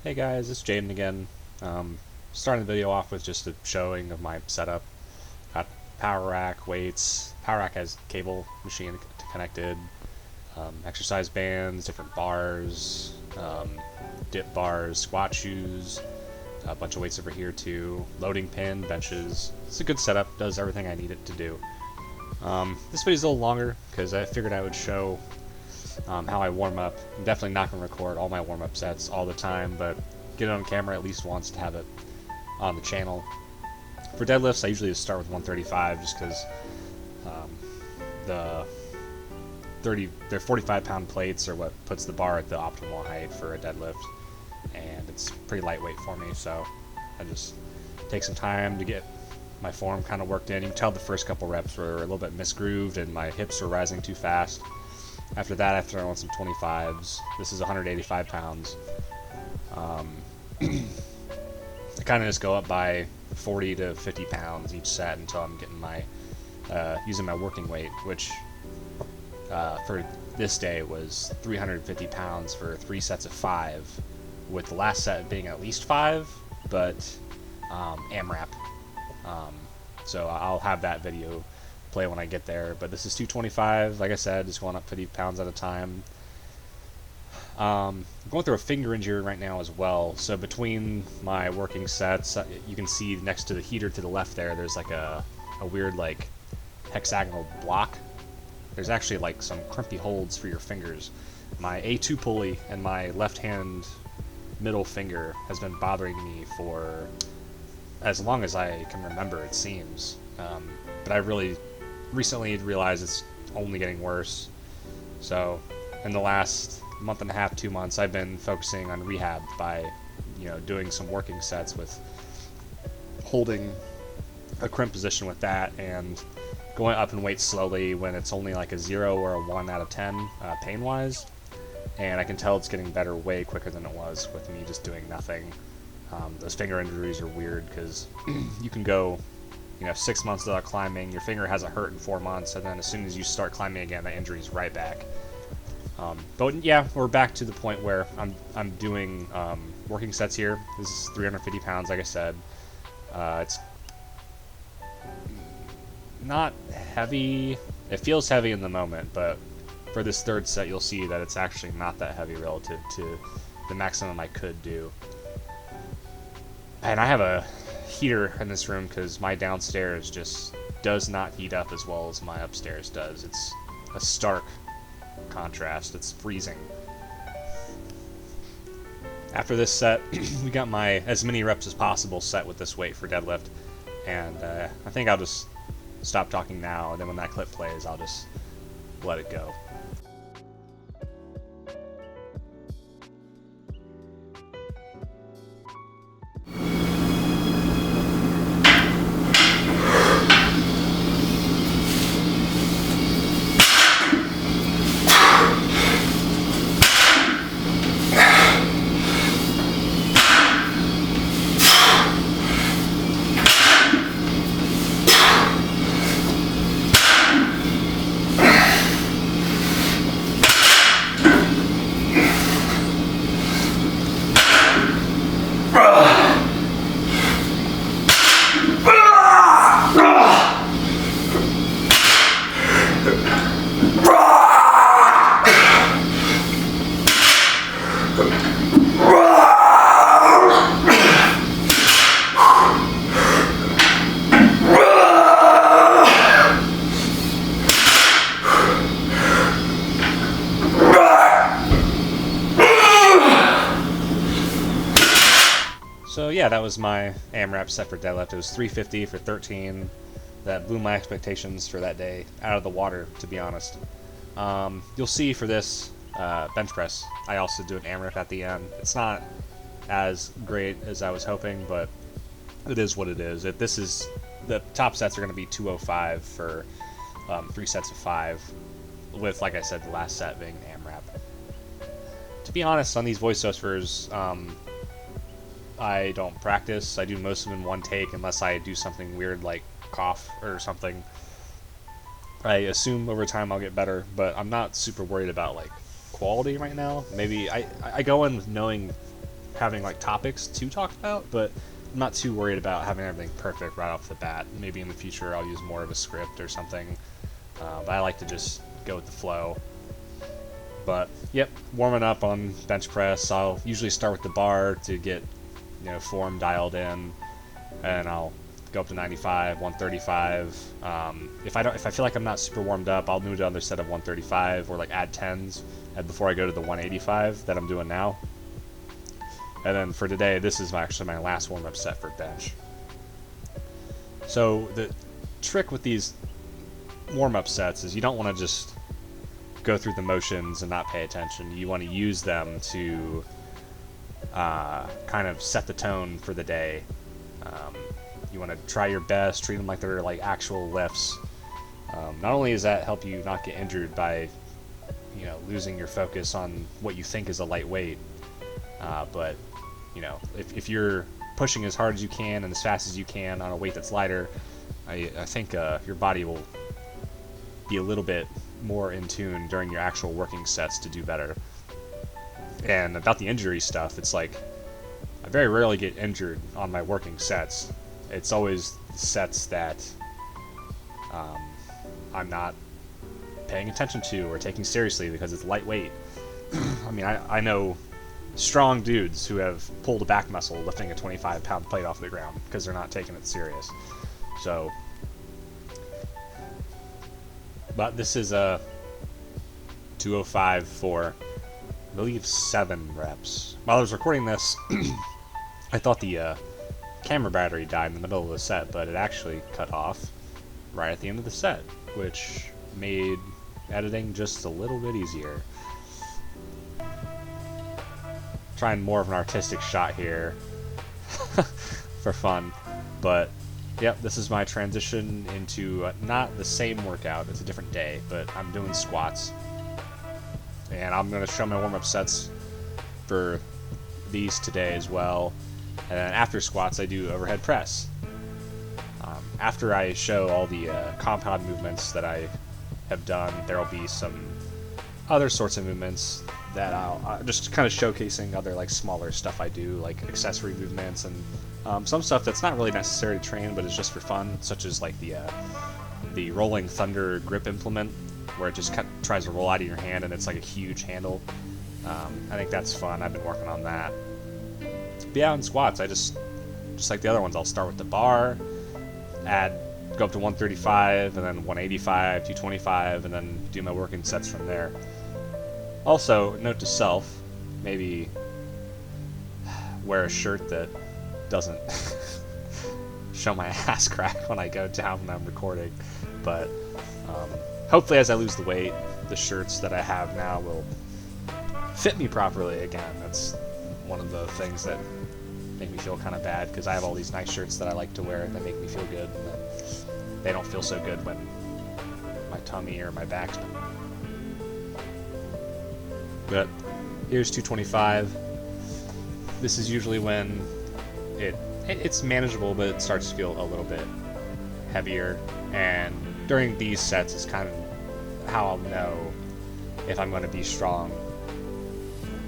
Hey guys, it's Jaden again. Starting the video off with just a showing of my setup. Got power rack, weights. Power rack has cable machine connected, exercise bands, different bars, dip bars, squat shoes, a bunch of weights over here too, loading pin, benches. It's a good setup, does everything I need it to do. This video's a little longer because I figured I would show how I warm up. I'm definitely not going to record all my warm-up sets all the time, but get it on camera at least once to have it on the channel. For deadlifts, I usually just start with 135 just because their 45-pound plates are what puts the bar at the optimal height for a deadlift, and it's pretty lightweight for me, so I just take some time to get my form kind of worked in. You can tell the first couple reps were a little bit misgrooved and my hips were rising too fast. After that, I throw on some 25s. This is 185 pounds. I kind of just go up by 40 to 50 pounds each set until I'm getting my using my working weight, which for this day was 350 pounds for 3 sets of 5, with the last set being at least 5, but AMRAP. So I'll have that video play when I get there, but this is 225, like I said, just going up 50 pounds at a time. I'm going through a finger injury right now as well, so between my working sets, you can see next to the heater to the left there's like a weird like hexagonal block. There's actually like some crimpy holds for your fingers. My A2 pulley and my left hand middle finger has been bothering me for as long as I can remember, it seems, but I really recently realized it's only getting worse. So in the last month and a half, 2 months, I've been focusing on rehab by doing some working sets with holding a crimp position with that and going up in weight slowly when it's only like a 0 or a 1 out of 10 pain wise, and I can tell it's getting better way quicker than it was with me just doing nothing. Those finger injuries are weird because you can go 6 months without climbing, your finger hasn't hurt in 4 months, and then as soon as you start climbing again, the injury's right back. But yeah, we're back to the point where I'm doing working sets here. This is 350 pounds, like I said. It's not heavy. It feels heavy in the moment, but for this third set, you'll see that it's actually not that heavy relative to the maximum I could do. And I have a heater in this room because my downstairs just does not heat up as well as my upstairs does. It's a stark contrast. It's freezing. After this set, we got my as many reps as possible set with this weight for deadlift, and I think I'll just stop talking now, and then when that clip plays, I'll just let it go. So yeah, that was my AMRAP set for deadlift. It was 350 for 13. That blew my expectations for that day out of the water, to be honest. You'll see for this bench press, I also do an AMRAP at the end. It's not as great as I was hoping, but it is what it is. This is the top sets are going to be 205 for 3 sets of 5, with, like I said, the last set being AMRAP. To be honest, on these voiceovers, I don't practice. I do most of them in one take unless I do something weird like cough or something. I assume over time I'll get better, but I'm not super worried about like quality right now. Maybe I go in with knowing having like topics to talk about, but I'm not too worried about having everything perfect right off the bat. Maybe in the future I'll use more of a script or something, but I like to just go with the flow. But yep, warming up on bench press, I'll usually start with the bar to get form dialed in, and I'll go up to 95, 135. If I feel like I'm not super warmed up, I'll move to another set of 135 or like add 10s before I go to the 185 that I'm doing now. And then for today, this is actually my last warm-up set for bench. So the trick with these warm-up sets is you don't want to just go through the motions and not pay attention. You want to use them to kind of set the tone for the day. You want to try your best, treat them like they're like actual lifts. Not only does that help you not get injured by losing your focus on what you think is a light weight, but if you're pushing as hard as you can and as fast as you can on a weight that's lighter, I think your body will be a little bit more in tune during your actual working sets to do better. And about the injury stuff, it's like I very rarely get injured on my working sets. It's always sets that I'm not paying attention to or taking seriously because it's lightweight. I mean, I know strong dudes who have pulled a back muscle lifting a 25-pound plate off the ground because they're not taking it serious. So, but this is a 205 for, I believe, 7 reps. While I was recording this, I thought the camera battery died in the middle of the set, but it actually cut off right at the end of the set, which made editing just a little bit easier. Trying more of an artistic shot here for fun, but yep, this is my transition into not the same workout, it's a different day, but I'm doing squats, and I'm going to show my warm-up sets for these today as well. And then after squats I do overhead press. After I show all the compound movements that I have done, there will be some other sorts of movements that I'll just kind of showcasing other like smaller stuff I do, like accessory movements and some stuff that's not really necessary to train but it's just for fun, such as like the rolling thunder grip implement, where it just tries to roll out of your hand and it's like a huge handle. I think that's fun. I've been working on that. But yeah, in squats I just like the other ones, I'll start with the bar, go up to 135 and then 185, 225, and then do my working sets from there. Also, note to self, maybe wear a shirt that doesn't show my ass crack when I go down when I'm recording. But hopefully as I lose the weight, the shirts that I have now will fit me properly again. That's one of the things that make me feel kind of bad, because I have all these nice shirts that I like to wear and they make me feel good, and then they don't feel so good when my tummy or my back's. But here's 225. This is usually when it's manageable, but it starts to feel a little bit heavier, and during these sets is kind of how I'll know if I'm going to be strong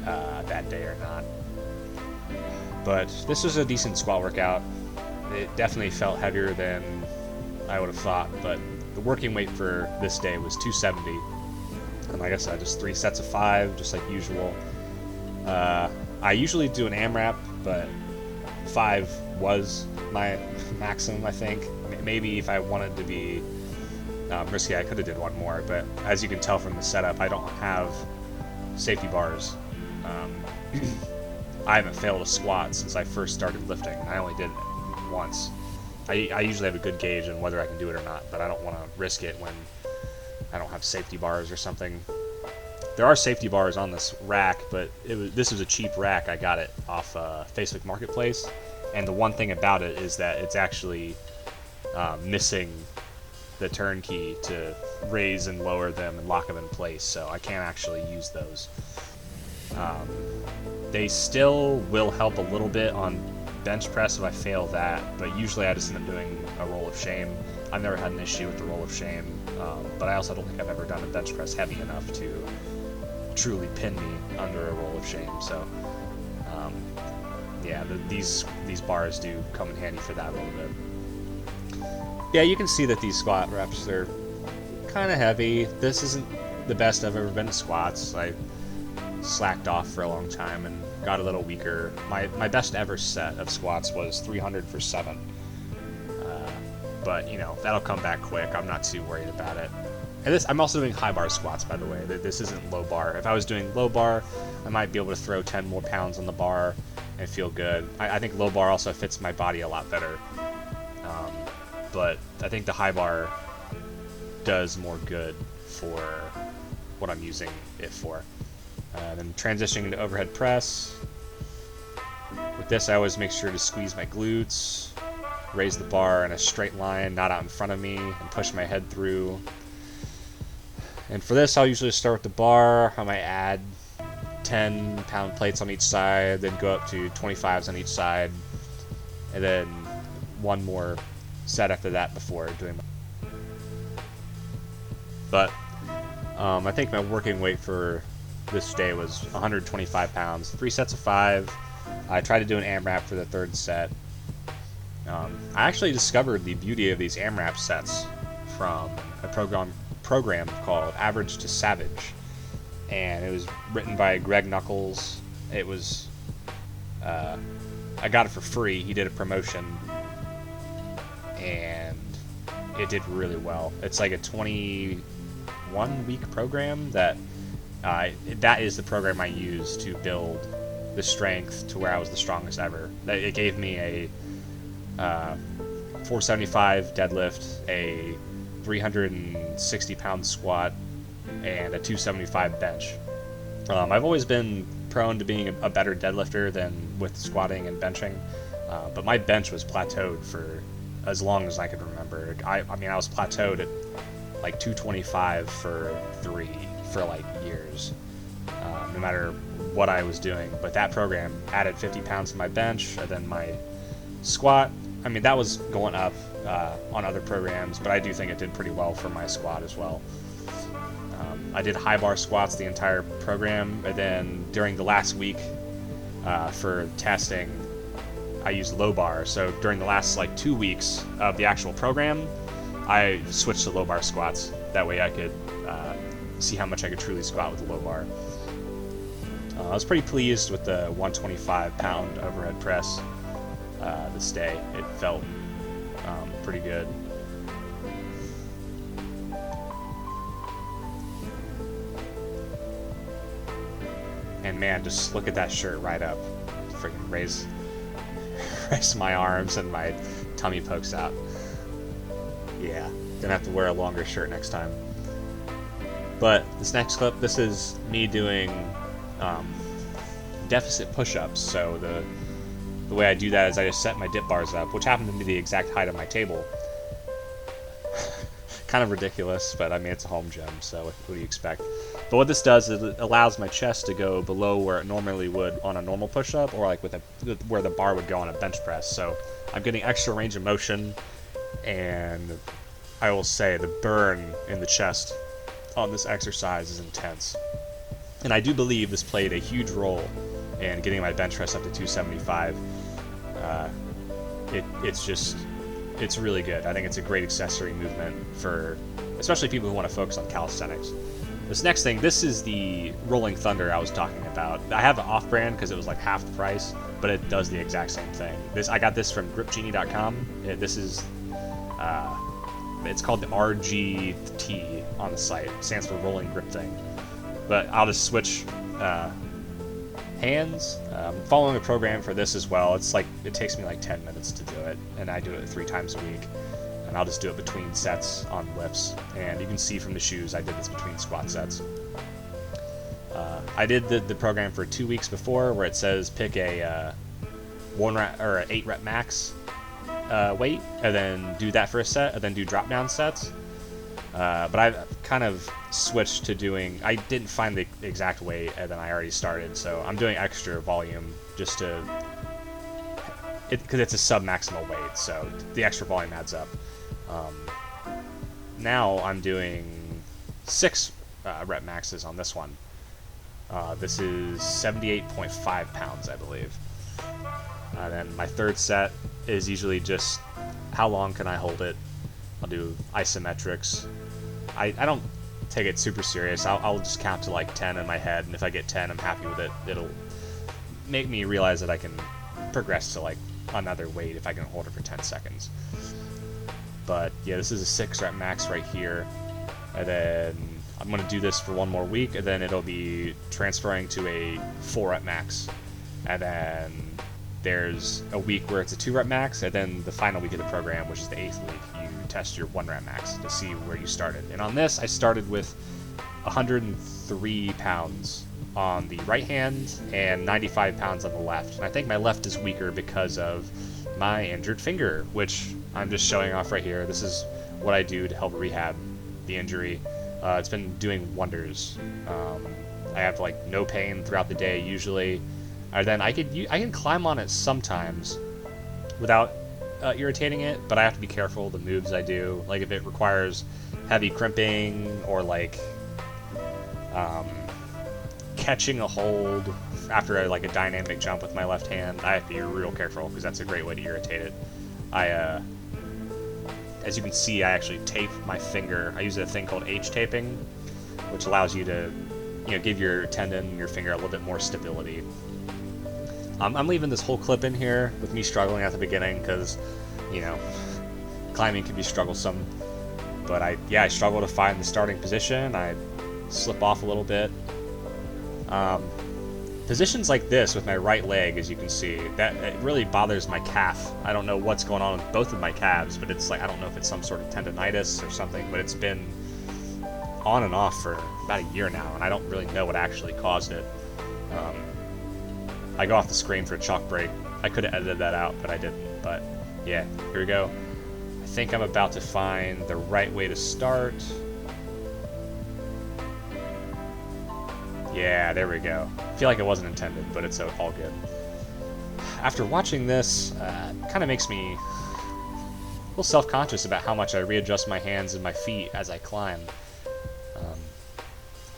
that day or not. But this was a decent squat workout. It definitely felt heavier than I would have thought, but the working weight for this day was 270. And like I said, just 3 sets of 5, just like usual. I usually do an AMRAP, but 5 was my maximum, I think. Maybe if I wanted to be risky, I could have did one more, but as you can tell from the setup, I don't have safety bars. I haven't failed a squat since I first started lifting. I only did it once. I usually have a good gauge on whether I can do it or not, but I don't want to risk it when I don't have safety bars or something. There are safety bars on this rack, but this was a cheap rack. I got it off Facebook Marketplace, and the one thing about it is that it's actually missing the turnkey to raise and lower them and lock them in place, so I can't actually use those. They still will help a little bit on bench press if I fail that, but usually I just end up doing a roll of shame. I've never had an issue with the roll of shame, but I also don't think I've ever done a bench press heavy enough to truly pin me under a roll of shame. So yeah, these bars do come in handy for that a little bit. Yeah, you can see that these squat reps are kind of heavy. This isn't the best I've ever been at squats. I slacked off for a long time and got a little weaker. My best ever set of squats was 300 for 7. But, you know, that'll come back quick. I'm not too worried about it. And I'm also doing high bar squats, by the way. This isn't low bar. If I was doing low bar, I might be able to throw 10 more pounds on the bar and feel good. I think low bar also fits my body a lot better. But I think the high bar does more good for what I'm using it for. Then transitioning to overhead press. With this, I always make sure to squeeze my glutes, raise the bar in a straight line, not out in front of me, and push my head through. And for this, I'll usually start with the bar. I might add 10-pound plates on each side, then go up to 25s on each side, and then one more set after that before doing my... But I think my working weight for this day was 125 pounds, 3 sets of 5. I tried to do an AMRAP for the 3rd set. I actually discovered the beauty of these AMRAP sets from a program called Average to Savage, and it was written by Greg Nuckols. It was I got it for free. He did a promotion, and it did really well. It's like a 21-week program that is the program I used to build the strength to where I was the strongest ever. It gave me a 475 deadlift, a 360-pound squat, and a 275 bench. I've always been prone to being a better deadlifter than with squatting and benching, but my bench was plateaued for as long as I could remember. I mean, I was plateaued at like 225 for like years, no matter what I was doing. But that program added 50 pounds to my bench, and then my squat, I mean, that was going up on other programs, but I do think it did pretty well for my squat as well. I did high bar squats the entire program, and then during the last week for testing, I used low bar. So during the last like 2 weeks of the actual program, I switched to low bar squats. That way I could see how much I could truly squat with the low bar. I was pretty pleased with the 125-pound overhead press this day. It felt pretty good. And man, just look at that shirt right up. Freaking raise my arms and my tummy pokes out. Yeah, gonna have to wear a longer shirt next time. But this next clip, this is me doing deficit push-ups. So the way I do that is I just set my dip bars up, which happen to be the exact height of my table. Kind of ridiculous, but I mean, it's a home gym, so what do you expect? But what this does is it allows my chest to go below where it normally would on a normal push-up, or like where the bar would go on a bench press. So I'm getting extra range of motion, and I will say the burn in the chest on this exercise is intense. And I do believe this played a huge role in getting my bench press up to 275. It's really good. I think it's a great accessory movement for especially people who want to focus on calisthenics. This next thing, this is the Rolling Thunder I was talking about. I have an off-brand because it was like half the price, but it does the exact same thing. I got this from gripgenie.com. This is it's called the RGT on the site. It stands for Rolling Grip Thing. But I'll just switch hands. Following a program for this as well. It takes me like 10 minutes to do it, and I do it 3 times a week. And I'll just do it between sets on lifts. And you can see from the shoes, I did this between squat sets. I did the program for 2 weeks before, where it says pick a 8 rep max weight, and then do that for a set, and then do drop down sets. But I've kind of switched to doing, I didn't find the exact weight, and then I already started, so I'm doing extra volume just to, because it's a sub-maximal weight, so the extra volume adds up. Now I'm doing 6 rep maxes on this one. This is 78.5 pounds, I believe. And then my third set is usually just how long can I hold it. I'll do isometrics. I don't take it super serious. I'll just count to like 10 in my head, and if I get 10, I'm happy with it. It'll make me realize that I can progress to like another weight if I can hold it for 10 seconds. But yeah, this is a 6 rep max right here, and then I'm going to do this for one more week, and then it'll be transferring to a 4 rep max, and then there's a week where it's a 2 rep max, and then the final week of the program, which is the 8th week, you test your 1 rep max to see where you started. And on this, I started with 103 pounds on the right hand and 95 pounds on the left. And I think my left is weaker because of my injured finger, which I'm just showing off right here. This is what I do to help rehab the injury. It's been doing wonders. I have like no pain throughout the day usually. And then I can climb on it sometimes without irritating it, but I have to be careful the moves I do. Like if it requires heavy crimping or like catching a hold after a dynamic jump with my left hand, I have to be real careful because that's a great way to irritate it. As you can see, I actually tape my finger. I use a thing called H-taping, which allows you to, give your tendon, your finger a little bit more stability. I'm leaving this whole clip in here with me struggling at the beginning because, climbing can be strugglesome. But I struggle to find the starting position. I slip off a little bit. Positions like this with my right leg, as you can see, that it really bothers my calf. I don't know what's going on with both of my calves, but it's I don't know if it's some sort of tendonitis or something, but it's been on and off for about a year now, and I don't really know what actually caused it. I go off the screen for a chalk break. I could have edited that out, but I didn't. But yeah, here we go. I think I'm about to find the right way to start. Yeah, there we go. I feel like it wasn't intended, but it's all good. After watching this, it kind of makes me a little self-conscious about how much I readjust my hands and my feet as I climb.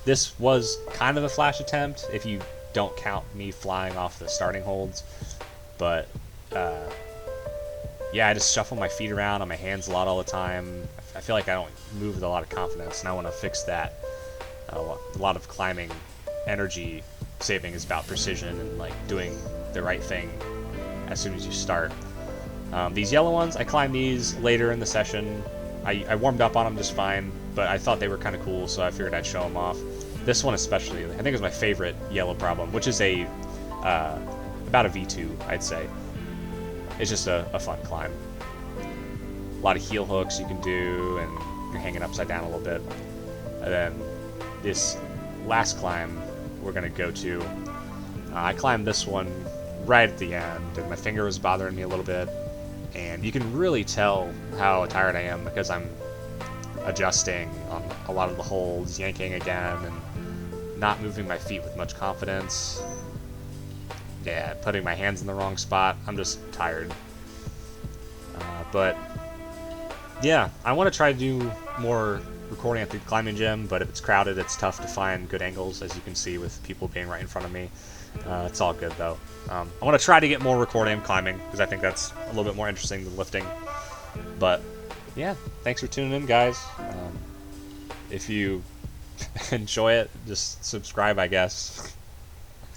This was kind of a flash attempt, if you don't count me flying off the starting holds. But, yeah, I just shuffle my feet around on my hands a lot all the time. I feel like I don't move with a lot of confidence, and I want to fix that. A lot of climbing energy saving is about precision and doing the right thing as soon as you start. These yellow ones, I climbed these later in the session. I warmed up on them just fine, but I thought they were kind of cool, so I figured I'd show them off. This one especially, I think, is my favorite yellow problem, which is about a V2, I'd say. It's just a fun climb. A lot of heel hooks you can do, and you're hanging upside down a little bit. And then this last climb we're going to go to, I climbed this one right at the end, and my finger was bothering me a little bit, and you can really tell how tired I am because I'm adjusting on a lot of the holds, yanking again, and not moving my feet with much confidence. Yeah, putting my hands in the wrong spot. I'm just tired. But yeah, I want to try to do more recording at the climbing gym, but if it's crowded, it's tough to find good angles, as you can see with people being right in front of me. It's all good though. I want to try to get more recording of climbing because I think that's a little bit more interesting than lifting. But yeah, thanks for tuning in, guys. If you enjoy it, just subscribe, I guess.